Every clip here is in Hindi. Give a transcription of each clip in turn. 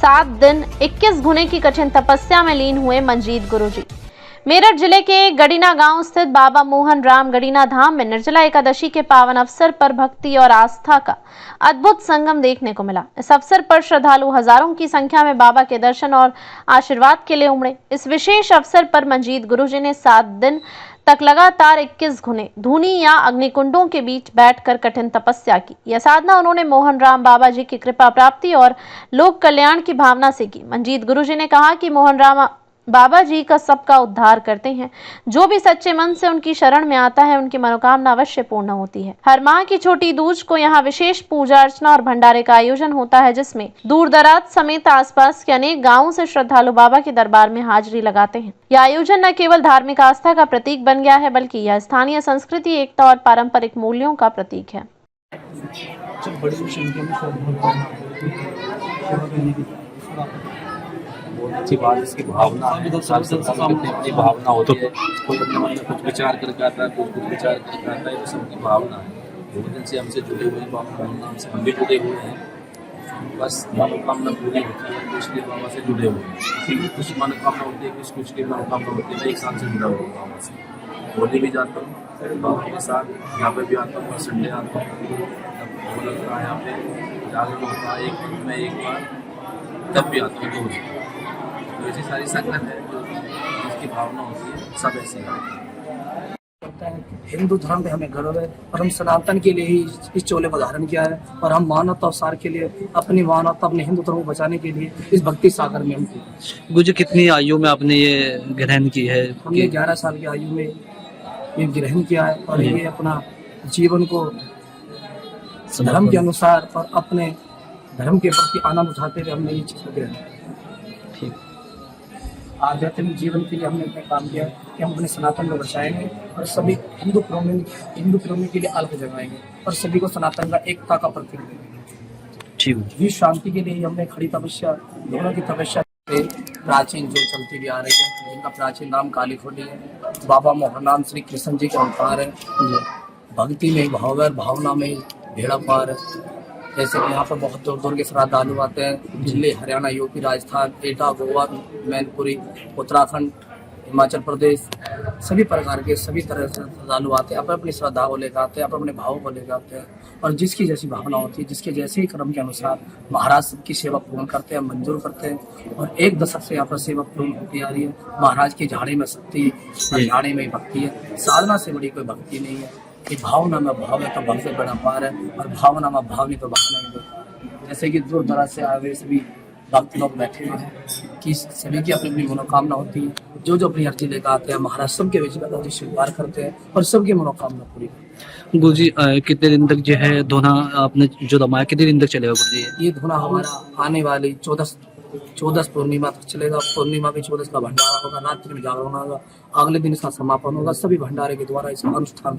7 दिन 21 गुने की कठिन तपस्या में लीन हुए मंजीत गुरुजी। मेरठ जिले के गड़ीना गांव स्थित बाबा मोहन राम गड़ीना धाम में निर्जला एकादशी के पावन अवसर पर भक्ति और आस्था का अद्भुत संगम देखने को मिला। इस अवसर पर श्रद्धालु हजारों की संख्या में बाबा के दर्शन और आशीर्वाद के लिए उमड़े। इस विशेष अवसर पर मंजीत गुरुजी ने 7 दिन तक लगातार 21 गुने धूनी या अग्निकुंडों के बीच बैठकर कठिन तपस्या की। यह साधना उन्होंने मोहन राम बाबा जी की कृपा प्राप्ति और लोक कल्याण की भावना से की। मंजीत गुरुजी ने कहा कि मोहन राम बाबा जी का सबका उद्धार करते हैं। जो भी सच्चे मन से उनकी शरण में आता है उनकी मनोकामना अवश्य पूर्ण होती है। हर माह की छोटी दूज को यहाँ विशेष पूजा अर्चना और भंडारे का आयोजन होता है, जिसमें दूर दराज समेत आसपास के अनेक गांवों से श्रद्धालु बाबा के दरबार में हाजिरी लगाते हैं। यह आयोजन न केवल धार्मिक आस्था का प्रतीक बन गया है, बल्कि यह स्थानीय संस्कृति, एकता और पारंपरिक मूल्यों का प्रतीक है। बहुत अच्छी बात, इसकी भावना अपनी भावना होती है। कोई अपने मन में कुछ विचार करके आता है, कुछ विचार करके आता है, वो सबकी भावना है। बहुत दिन से हमसे जुड़े हुए हैं, बाबा नाम से हम भी जुड़े हुए हैं। बस मनोकामना पूरी होती है, इसलिए बाबा से जुड़े हुए हैं। कुछ मनोकामना होती है, कुछ की मनोकामना होती है। मैं 1 साल से जुड़ा हुआ हूँ बाबा से। होली भी जाता हूँ बाबा के साथ, यहाँ पे भी आता हूँ, संडे आता हूँ, तब लगता है यहाँ पे जागरण होता है। 1 दिन में 1 बार तब भी आता हूँ। तो ऐसी सारी संगत है जो इसकी भावना होती है, सब ऐसे है। हिंदू धर्म पे हमें गर्व है और हम सनातन के लिए ही इस चोले को धारण किया है और हम मानवता और सार के लिए अपनी मानवता अपने हिंदू धर्म को बचाने के लिए इस भक्ति सागर में हम गुरु, कितनी आयु में आपने ये ग्रहण की है? हमने 11 साल की आयु में ये ग्रहण किया है और ये अपना जीवन को धर्म के अनुसार और अपने धर्म के प्रति आनंद उठाते हुए हमने ये चीज ग्रहण किया। आध्यात्मिक जीवन के लिए हमने अपने काम किया कि हम अपने सनातन को बचाएंगे और सभी हिंदू प्रेमी के लिए अलग जगाएंगे और सभी को सनातन का एकता का प्रतीक देंगे। विश्व शांति के लिए हमने खड़ी तपस्या, दोनों की तपस्या प्राचीन जो चलती भी आ रही है, जिनका प्राचीन नाम काली खोटी है। बाबा मोहन राम श्री कृष्ण जी के अवतार है। भक्ति में भाव है, भावना में भेड़ा पार है। जैसे कि यहाँ पर बहुत दूर दूर के श्रद्धालु आते हैं। दिल्ली, हरियाणा, यूपी, राजस्थान, एटा, गोवा, मैनपुरी, उत्तराखंड, हिमाचल प्रदेश, सभी प्रकार के सभी तरह से श्रद्धालु आते हैं। अपनी श्रद्धा को लेकर आते हैं, अपने भावों को लेकर आते हैं और जिसकी जैसी भावना होती है, जिसके जैसे ही क्रम के अनुसार महाराज की सेवा पूर्ण करते हैं, मंजूर करते हैं। और 1 दशक से यहाँ पर सेवा पूर्ण होती आ रही है। महाराज की झाड़ी में शक्ति, झाड़ी में भक्ति है। साधना से बड़ी कोई भक्ति नहीं है कि भावना में भाव है तो भक्त से बड़ा पार है और भावना में भाव नहीं तो भावना नहीं। जैसे कि दूर दराज से आए हुए सभी भक्त लोग बैठे हुए हैं कि सभी की अपनी अपनी मनोकामना होती है। जो अपनी अर्जी लेकर आते हैं, महाराज सबके बीच में स्वीकार करते हैं और सबकी मनोकामना पूरी। गुरु जी, कितने दिन तक जो है धोना आपने जो दमाया, कितने दिन तक चलेगा गुरु जी? ये धोना हमारा आने वाली 14 पूर्णिमा तक चलेगा। पूर्णिमा भी 14 का भंडारा होगा, रात्रि में जागरण होगा, अगले दिन इसका समापन होगा। सभी भंडारे के द्वारा इसका अनुष्ठान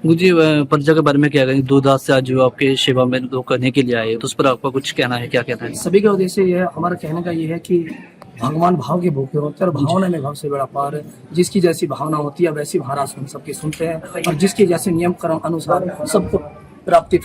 गुरु जी, प्रजा के बारे में क्या कहेंगे? दूरदराज से आज जो आपके सेवा में लोग करने के लिए आए, तो उस पर आपका कुछ कहना है? क्या कहना है? सभी का उद्देश्य ये है, हमारा कहने का ये है कि भगवान भाव के भूखे होते हैं और भावना में भाव से बड़ा पार है। जिसकी जैसी भावना होती है वैसी महाराज हम सबकी सुनते हैं और जिसके जैसे नियम क्रम अनुसार सबको प्राप्ति